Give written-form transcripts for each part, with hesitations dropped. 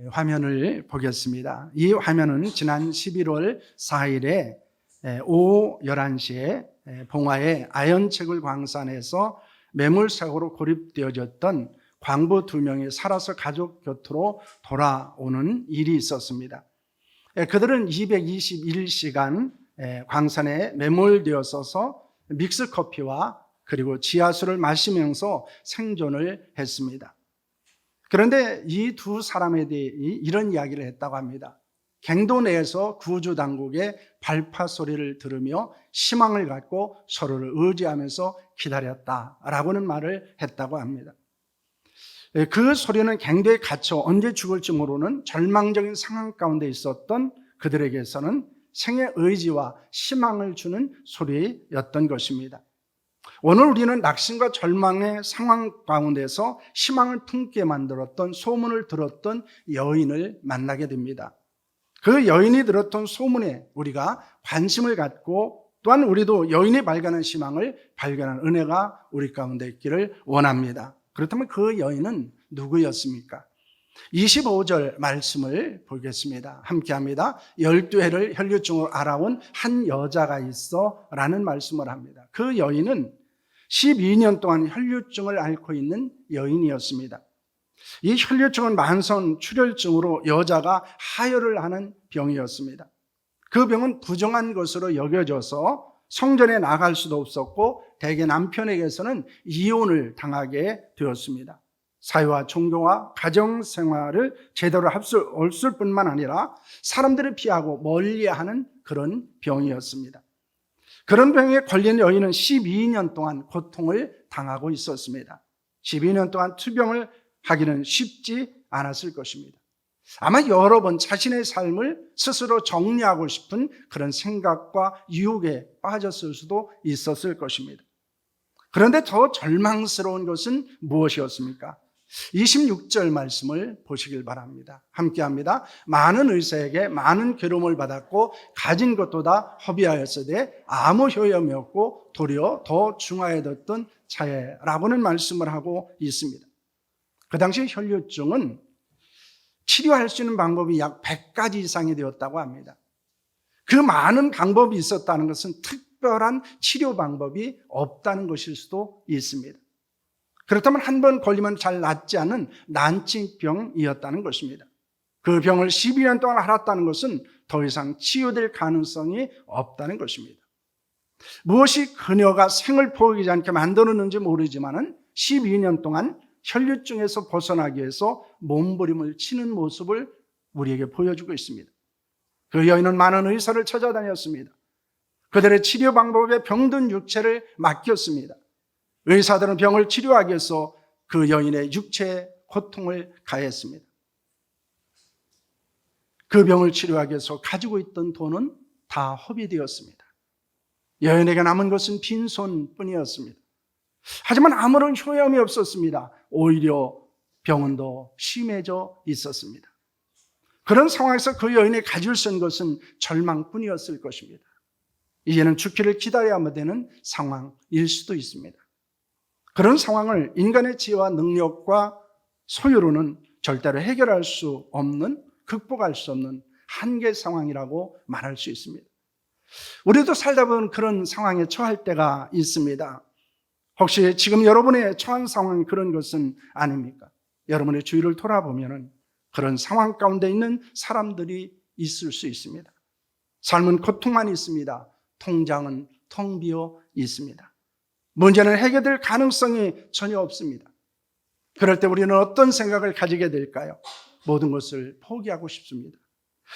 화면을 보겠습니다. 이 화면은 지난 11월 4일에 오후 11시에 봉화의 아연채굴 광산에서 매몰사고로 고립되어졌던 광부 2명이 살아서 가족 곁으로 돌아오는 일이 있었습니다. 그들은 221시간 광산에 매몰되어서 믹스커피와 그리고 지하수를 마시면서 생존을 했습니다. 그런데 이 두 사람에 대해 이런 이야기를 했다고 합니다. 갱도 내에서 구조당국의 발파 소리를 들으며 희망을 갖고 서로를 의지하면서 기다렸다라고는 말을 했다고 합니다. 그 소리는 갱도에 갇혀 언제 죽을지 모르는 절망적인 상황 가운데 있었던 그들에게서는 생의 의지와 희망을 주는 소리였던 것입니다. 오늘 우리는 낙심과 절망의 상황 가운데서 희망을 품게 만들었던 소문을 들었던 여인을 만나게 됩니다. 그 여인이 들었던 소문에 우리가 관심을 갖고 또한 우리도 여인이 발견한 희망을 발견한 은혜가 우리 가운데 있기를 원합니다. 그렇다면 그 여인은 누구였습니까? 25절 말씀을 보겠습니다. 함께합니다. 12해를 혈류증으로 알아온 한 여자가 있어 라는 말씀을 합니다. 그 여인은 12년 동안 혈류증을 앓고 있는 여인이었습니다. 이 혈류증은 만성 출혈증으로 여자가 하혈을 하는 병이었습니다. 그 병은 부정한 것으로 여겨져서 성전에 나갈 수도 없었고 대개 남편에게서는 이혼을 당하게 되었습니다. 사회와 종교와 가정생활을 제대로 할 수 없을 뿐만 아니라 사람들을 피하고 멀리하는 그런 병이었습니다. 그런 병에 걸린 여인은 12년 동안 고통을 당하고 있었습니다. 12년 동안 투병을 하기는 쉽지 않았을 것입니다. 아마 여러 번 자신의 삶을 스스로 정리하고 싶은 그런 생각과 유혹에 빠졌을 수도 있었을 것입니다. 그런데 더 절망스러운 것은 무엇이었습니까? 26절 말씀을 보시길 바랍니다. 함께합니다. 많은 의사에게 많은 괴로움을 받았고 가진 것도 다 허비하였으되 아무 효험이 없고 도리어 더 중하여졌던 차에라고는 말씀을 하고 있습니다. 그 당시 혈류증은 치료할 수 있는 방법이 약 100가지 이상이 되었다고 합니다. 그 많은 방법이 있었다는 것은 특별한 치료 방법이 없다는 것일 수도 있습니다. 그렇다면 한 번 걸리면 잘 낫지 않은 난치병이었다는 것입니다. 그 병을 12년 동안 앓았다는 것은 더 이상 치유될 가능성이 없다는 것입니다. 무엇이 그녀가 생을 포기하지 않게 만들었는지 모르지만 12년 동안 혈류증에서 벗어나기 위해서 몸부림을 치는 모습을 우리에게 보여주고 있습니다. 그 여인은 많은 의사를 찾아다녔습니다. 그들의 치료 방법에 병든 육체를 맡겼습니다. 의사들은 병을 치료하기 위해서 그 여인의 육체에 고통을 가했습니다. 그 병을 치료하기 위해서 가지고 있던 돈은 다 허비되었습니다. 여인에게 남은 것은 빈손뿐이었습니다. 하지만 아무런 효험이 없었습니다. 오히려 병은 더 심해져 있었습니다. 그런 상황에서 그 여인이 가질 수 있는 것은 절망뿐이었을 것입니다. 이제는 죽기를 기다려야만 되는 상황일 수도 있습니다. 그런 상황을 인간의 지혜와 능력과 소유로는 절대로 해결할 수 없는, 극복할 수 없는 한계 상황이라고 말할 수 있습니다. 우리도 살다 보면 그런 상황에 처할 때가 있습니다. 혹시 지금 여러분의 처한 상황이 그런 것은 아닙니까? 여러분의 주위를 돌아보면 그런 상황 가운데 있는 사람들이 있을 수 있습니다. 삶은 고통만 있습니다. 통장은 텅 비어 있습니다. 문제는 해결될 가능성이 전혀 없습니다. 그럴 때 우리는 어떤 생각을 가지게 될까요? 모든 것을 포기하고 싶습니다.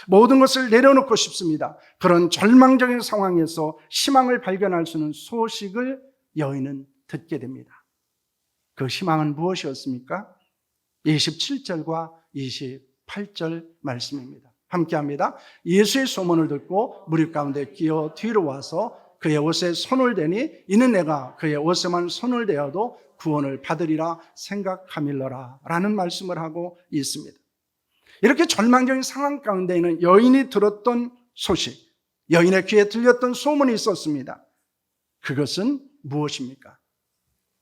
모든 것을 내려놓고 싶습니다. 그런 절망적인 상황에서 희망을 발견할 수 있는 소식을 여인은 듣게 됩니다. 그 희망은 무엇이었습니까? 27절과 28절 말씀입니다. 함께합니다. 예수의 소문을 듣고 무리 가운데 끼어 뒤로 와서 그의 옷에 손을 대니 이는 내가 그의 옷에만 손을 대어도 구원을 받으리라 생각함일러라 라는 말씀을 하고 있습니다. 이렇게 절망적인 상황 가운데 있는 여인이 들었던 소식, 여인의 귀에 들렸던 소문이 있었습니다. 그것은 무엇입니까?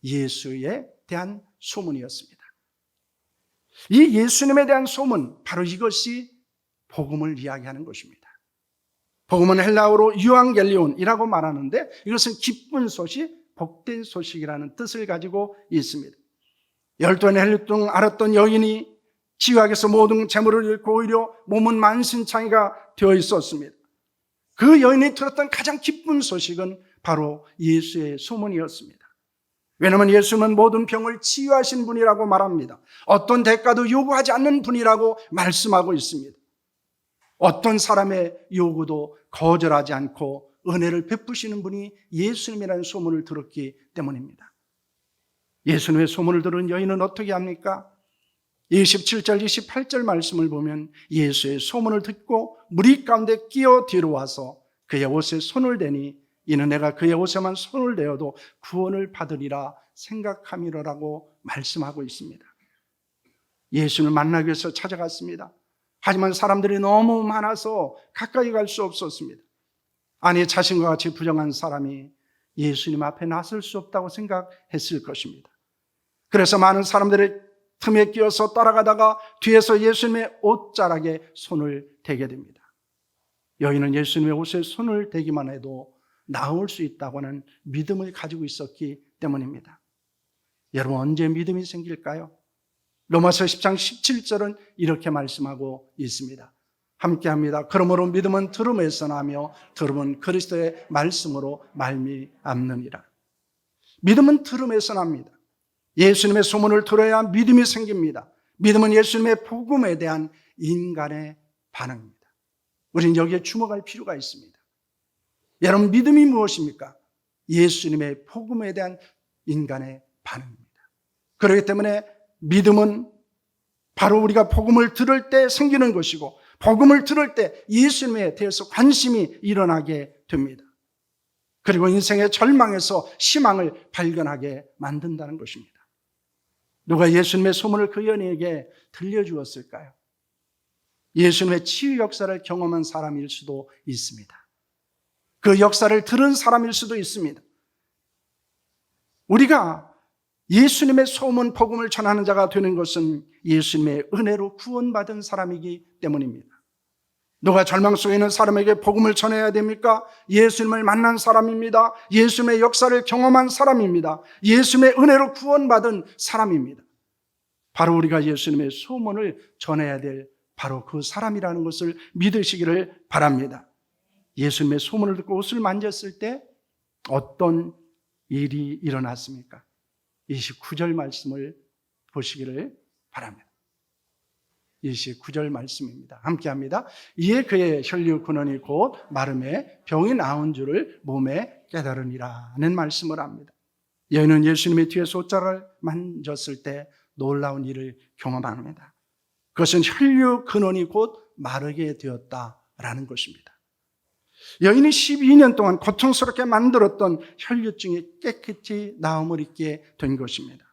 예수에 대한 소문이었습니다. 이 예수님에 대한 소문, 바로 이것이 복음을 이야기하는 것입니다. 복음은 헬라어로 유앙겔리온이라고 말하는데 이것은 기쁜 소식, 복된 소식이라는 뜻을 가지고 있습니다. 12년 헬류 동 알았던 여인이 지각에서 모든 재물을 잃고 오히려 몸은 만신창이가 되어 있었습니다. 그 여인이 들었던 가장 기쁜 소식은 바로 예수의 소문이었습니다. 왜냐하면 예수는 모든 병을 치유하신 분이라고 말합니다. 어떤 대가도 요구하지 않는 분이라고 말씀하고 있습니다. 어떤 사람의 요구도 거절하지 않고 은혜를 베푸시는 분이 예수님이라는 소문을 들었기 때문입니다. 예수님의 소문을 들은 여인은 어떻게 합니까? 27절, 28절 말씀을 보면 예수의 소문을 듣고 무리 가운데 끼어 뒤로 와서 그의 옷에 손을 대니 이는 내가 그의 옷에만 손을 대어도 구원을 받으리라 생각함이라고 말씀하고 있습니다. 예수를 만나기 위해서 찾아갔습니다. 하지만 사람들이 너무 많아서 가까이 갈 수 없었습니다. 아니, 자신과 같이 부정한 사람이 예수님 앞에 나설 수 없다고 생각했을 것입니다. 그래서 많은 사람들의 틈에 끼어서 따라가다가 뒤에서 예수님의 옷자락에 손을 대게 됩니다. 여인은 예수님의 옷에 손을 대기만 해도 나올 수 있다고 하는 믿음을 가지고 있었기 때문입니다. 여러분, 언제 믿음이 생길까요? 로마서 10장 17절은 이렇게 말씀하고 있습니다. 함께합니다. 그러므로 믿음은 들음에서 나며 들음은 그리스도의 말씀으로 말미암느니라. 믿음은 들음에서 납니다. 예수님의 소문을 들어야 믿음이 생깁니다. 믿음은 예수님의 복음에 대한 인간의 반응입니다. 우리는 여기에 주목할 필요가 있습니다. 여러분, 믿음이 무엇입니까? 예수님의 복음에 대한 인간의 반응입니다. 그렇기 때문에 믿음은 바로 우리가 복음을 들을 때 생기는 것이고 복음을 들을 때 예수님에 대해서 관심이 일어나게 됩니다. 그리고 인생의 절망에서 희망을 발견하게 만든다는 것입니다. 누가 예수님의 소문을 그 여인에게 들려주었을까요? 예수님의 치유 역사를 경험한 사람일 수도 있습니다. 그 역사를 들은 사람일 수도 있습니다. 우리가 예수님의 소문 복음을 전하는 자가 되는 것은 예수님의 은혜로 구원받은 사람이기 때문입니다. 누가 절망 속에 있는 사람에게 복음을 전해야 됩니까? 예수님을 만난 사람입니다. 예수님의 역사를 경험한 사람입니다. 예수님의 은혜로 구원받은 사람입니다. 바로 우리가 예수님의 소문을 전해야 될 바로 그 사람이라는 것을 믿으시기를 바랍니다. 예수님의 소문을 듣고 옷을 만졌을 때 어떤 일이 일어났습니까? 29절 말씀을 보시기를 바랍니다. 29절 말씀입니다. 함께합니다. 이에 그의 혈류 근원이 곧 마름에 병이 나은 줄을 몸에 깨달으니라는 말씀을 합니다. 여인은 예수님의 뒤에서 옷자락을 만졌을 때 놀라운 일을 경험합니다. 그것은 혈류 근원이 곧 마르게 되었다라는 것입니다. 여인이 12년 동안 고통스럽게 만들었던 혈류증이 깨끗이 나음을 입게 된 것입니다.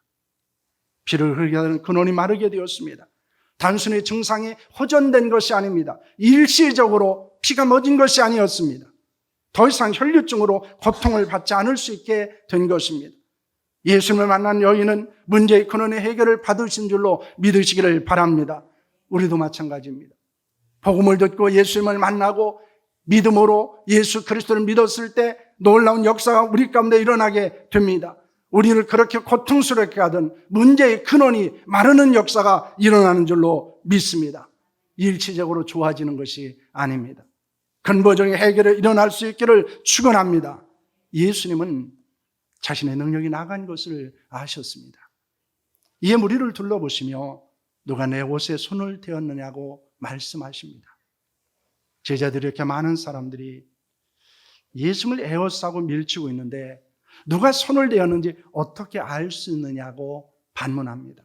피를 흘리게 하는 근원이 마르게 되었습니다. 단순히 증상이 호전된 것이 아닙니다. 일시적으로 피가 멎은 것이 아니었습니다. 더 이상 혈류증으로 고통을 받지 않을 수 있게 된 것입니다. 예수님을 만난 여인은 문제의 근원의 해결을 받으신 줄로 믿으시기를 바랍니다. 우리도 마찬가지입니다. 복음을 듣고 예수님을 만나고 믿음으로 예수 그리스도를 믿었을 때 놀라운 역사가 우리 가운데 일어나게 됩니다. 우리를 그렇게 고통스럽게 하던 문제의 근원이 마르는 역사가 일어나는 줄로 믿습니다. 일시적으로 좋아지는 것이 아닙니다. 근본적인 해결이 일어날 수 있기를 축원합니다. 예수님은 자신의 능력이 나간 것을 아셨습니다. 이에 무리를 둘러보시며 누가 내 옷에 손을 대었느냐고 말씀하십니다. 제자들이 이렇게 많은 사람들이 예수님을 에워싸고 밀치고 있는데 누가 손을 대었는지 어떻게 알 수 있느냐고 반문합니다.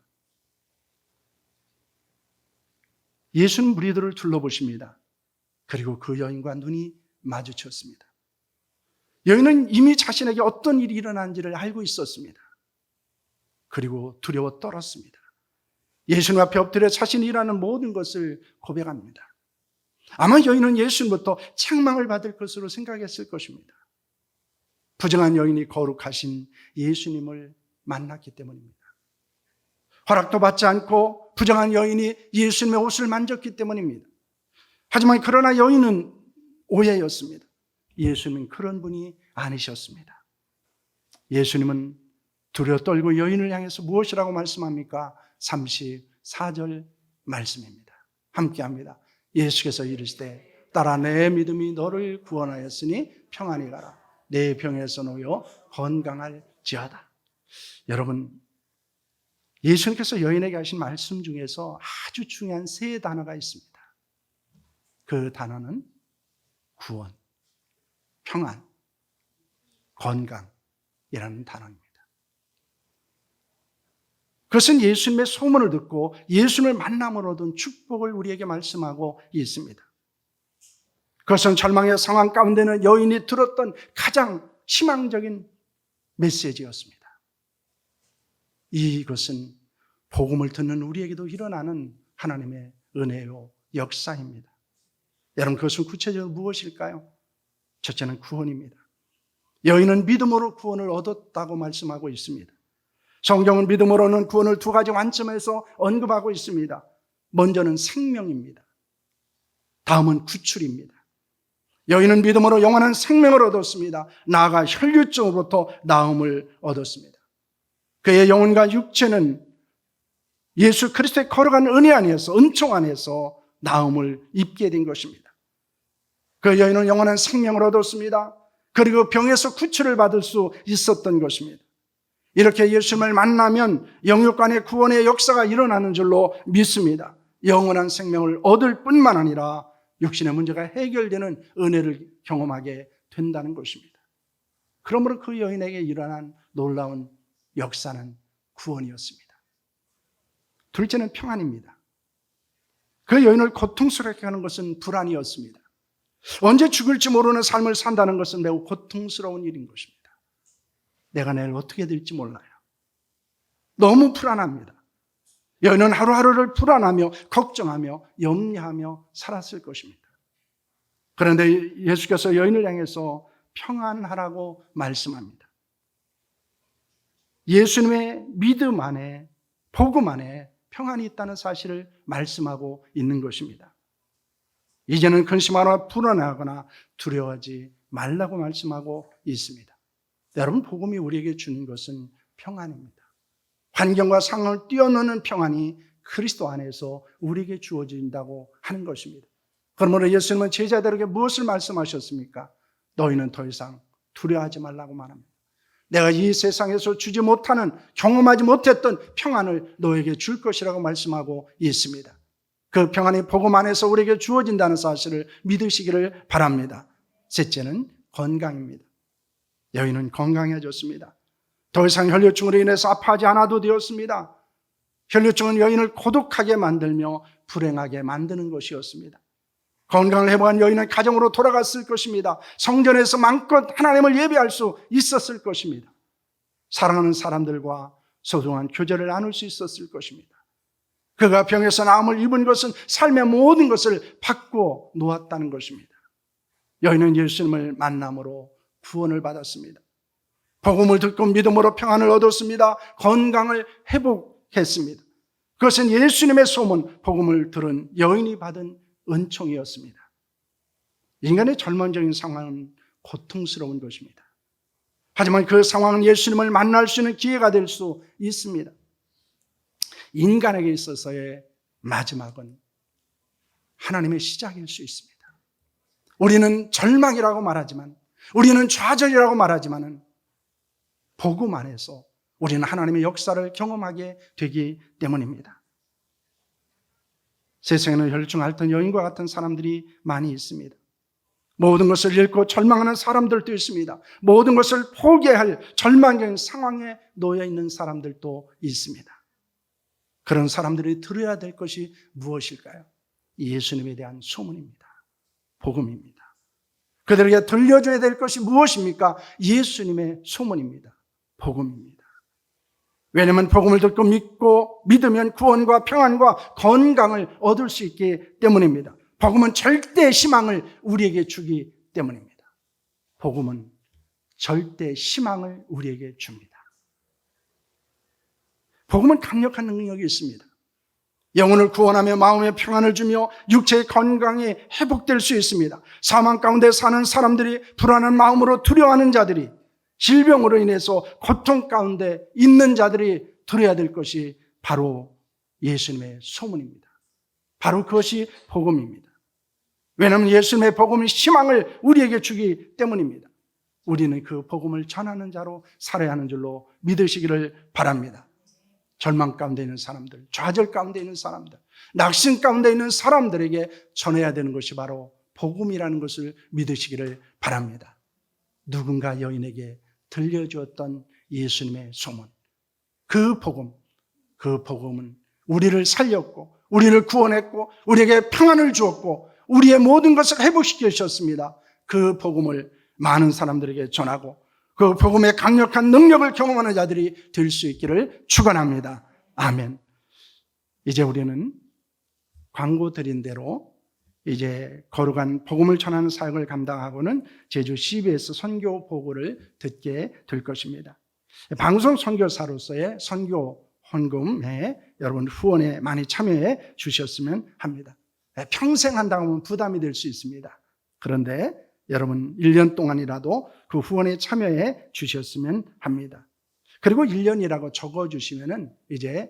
예수는 무리들을 둘러보십니다. 그리고 그 여인과 눈이 마주쳤습니다. 여인은 이미 자신에게 어떤 일이 일어난지를 알고 있었습니다. 그리고 두려워 떨었습니다. 예수님 앞에 엎드려 자신이 일하는 모든 것을 고백합니다. 아마 여인은 예수님부터 책망을 받을 것으로 생각했을 것입니다. 부정한 여인이 거룩하신 예수님을 만났기 때문입니다. 허락도 받지 않고 부정한 여인이 예수님의 옷을 만졌기 때문입니다. 하지만 그러나 여인은 오해였습니다. 예수님은 그런 분이 아니셨습니다. 예수님은 두려워 떨고 여인을 향해서 무엇이라고 말씀합니까? 34절 말씀입니다. 함께합니다. 예수께서 이르시되 딸아 내 믿음이 너를 구원하였으니 평안히 가라. 내 병에서 놓여 건강할지어다. 여러분, 예수님께서 여인에게 하신 말씀 중에서 아주 중요한 세 단어가 있습니다. 그 단어는 구원, 평안, 건강이라는 단어입니다. 그것은 예수님의 소문을 듣고 예수님을 만남으로 얻은 축복을 우리에게 말씀하고 있습니다. 그것은 절망의 상황 가운데는 여인이 들었던 가장 희망적인 메시지였습니다. 이것은 복음을 듣는 우리에게도 일어나는 하나님의 은혜요 역사입니다. 여러분, 그것은 구체적으로 무엇일까요? 첫째는 구원입니다. 여인은 믿음으로 구원을 얻었다고 말씀하고 있습니다. 성경은 믿음으로는 구원을 두 가지 관점에서 언급하고 있습니다. 먼저는 생명입니다. 다음은 구출입니다. 여인은 믿음으로 영원한 생명을 얻었습니다. 나아가 혈류증으로부터 나음을 얻었습니다. 그의 영혼과 육체는 예수 그리스도의 거룩한 은혜 안에서, 은총 안에서 나음을 입게 된 것입니다. 그 여인은 영원한 생명을 얻었습니다. 그리고 병에서 구출을 받을 수 있었던 것입니다. 이렇게 예수님을 만나면 영육간의 구원의 역사가 일어나는 줄로 믿습니다. 영원한 생명을 얻을 뿐만 아니라 육신의 문제가 해결되는 은혜를 경험하게 된다는 것입니다. 그러므로 그 여인에게 일어난 놀라운 역사는 구원이었습니다. 둘째는 평안입니다. 그 여인을 고통스럽게 하는 것은 불안이었습니다. 언제 죽을지 모르는 삶을 산다는 것은 매우 고통스러운 일인 것입니다. 내가 내일 어떻게 될지 몰라요. 너무 불안합니다. 여인은 하루하루를 불안하며 걱정하며 염려하며 살았을 것입니다. 그런데 예수께서 여인을 향해서 평안하라고 말씀합니다. 예수님의 믿음 안에, 복음 안에 평안이 있다는 사실을 말씀하고 있는 것입니다. 이제는 근심하거나 불안하거나 두려워하지 말라고 말씀하고 있습니다. 여러분, 복음이 우리에게 주는 것은 평안입니다. 환경과 상황을 뛰어넘는 평안이 그리스도 안에서 우리에게 주어진다고 하는 것입니다. 그러므로 예수님은 제자들에게 무엇을 말씀하셨습니까? 너희는 더 이상 두려워하지 말라고 말합니다. 내가 이 세상에서 주지 못하는, 경험하지 못했던 평안을 너에게 줄 것이라고 말씀하고 있습니다. 그 평안이 복음 안에서 우리에게 주어진다는 사실을 믿으시기를 바랍니다. 셋째는 건강입니다. 여인은 건강해졌습니다. 더 이상 혈류증으로 인해서 아파하지 않아도 되었습니다. 혈류증은 여인을 고독하게 만들며 불행하게 만드는 것이었습니다. 건강을 회복한 여인은 가정으로 돌아갔을 것입니다. 성전에서 마음껏 하나님을 예배할 수 있었을 것입니다. 사랑하는 사람들과 소중한 교제를 나눌 수 있었을 것입니다. 그가 병에서 나음을 입은 것은 삶의 모든 것을 바꾸어 놓았다는 것입니다. 여인은 예수님을 만남으로 구원을 받았습니다. 복음을 듣고 믿음으로 평안을 얻었습니다. 건강을 회복했습니다. 그것은 예수님의 소문, 복음을 들은 여인이 받은 은총이었습니다. 인간의 절망적인 상황은 고통스러운 것입니다. 하지만 그 상황은 예수님을 만날 수 있는 기회가 될 수 있습니다. 인간에게 있어서의 마지막은 하나님의 시작일 수 있습니다. 우리는 절망이라고 말하지만, 우리는 좌절이라고 말하지만 복음 안에서 우리는 하나님의 역사를 경험하게 되기 때문입니다. 세상에는 혈류증 앓던 여인과 같은 사람들이 많이 있습니다. 모든 것을 잃고 절망하는 사람들도 있습니다. 모든 것을 포기할 절망적인 상황에 놓여 있는 사람들도 있습니다. 그런 사람들이 들어야 될 것이 무엇일까요? 예수님에 대한 소문입니다. 복음입니다. 그들에게 들려줘야 될 것이 무엇입니까? 예수님의 소문입니다. 복음입니다. 왜냐하면 복음을 듣고 믿고 믿으면 구원과 평안과 건강을 얻을 수 있기 때문입니다. 복음은 절대 희망을 우리에게 주기 때문입니다. 복음은 절대 희망을 우리에게 줍니다. 복음은 강력한 능력이 있습니다. 영혼을 구원하며 마음의 평안을 주며 육체의 건강이 회복될 수 있습니다. 사망 가운데 사는 사람들이, 불안한 마음으로 두려워하는 자들이, 질병으로 인해서 고통 가운데 있는 자들이 들어야 될 것이 바로 예수님의 소문입니다. 바로 그것이 복음입니다. 왜냐하면 예수님의 복음이 희망을 우리에게 주기 때문입니다. 우리는 그 복음을 전하는 자로 살아야 하는 줄로 믿으시기를 바랍니다. 절망 가운데 있는 사람들, 좌절 가운데 있는 사람들, 낙심 가운데 있는 사람들에게 전해야 되는 것이 바로 복음이라는 것을 믿으시기를 바랍니다. 누군가 여인에게 들려주었던 예수님의 소문, 그 복음은 우리를 살렸고, 우리를 구원했고, 우리에게 평안을 주었고, 우리의 모든 것을 회복시켜 주셨습니다. 그 복음을 많은 사람들에게 전하고 그 복음의 강력한 능력을 경험하는 자들이 될 수 있기를 축원합니다. 아멘. 이제 우리는 광고 드린 대로 이제 거룩한 복음을 전하는 사역을 감당하고는 제주 CBS 선교 보고를 듣게 될 것입니다. 방송 선교사로서의 선교 헌금에 여러분 후원에 많이 참여해 주셨으면 합니다. 평생 한다고 하면 부담이 될 수 있습니다. 그런데 여러분 1년 동안이라도 그 후원에 참여해 주셨으면 합니다. 그리고 1년이라고 적어주시면은 이제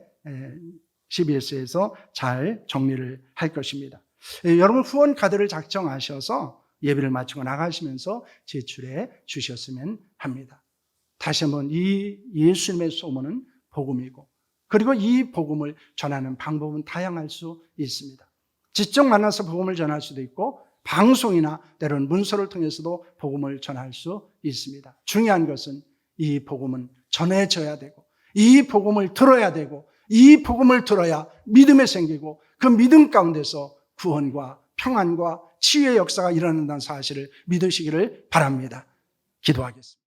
CBS에서 잘 정리를 할 것입니다. 여러분 후원 카드를 작성하셔서 예배를 마치고 나가시면서 제출해 주셨으면 합니다. 다시 한번 이 예수님의 소문은 복음이고, 그리고 이 복음을 전하는 방법은 다양할 수 있습니다. 직접 만나서 복음을 전할 수도 있고, 방송이나 때로는 문서를 통해서도 복음을 전할 수 있습니다. 중요한 것은 이 복음은 전해져야 되고, 이 복음을 들어야 되고, 이 복음을 들어야 믿음이 생기고, 그 믿음 가운데서 구원과 평안과 치유의 역사가 일어난다는 사실을 믿으시기를 바랍니다. 기도하겠습니다.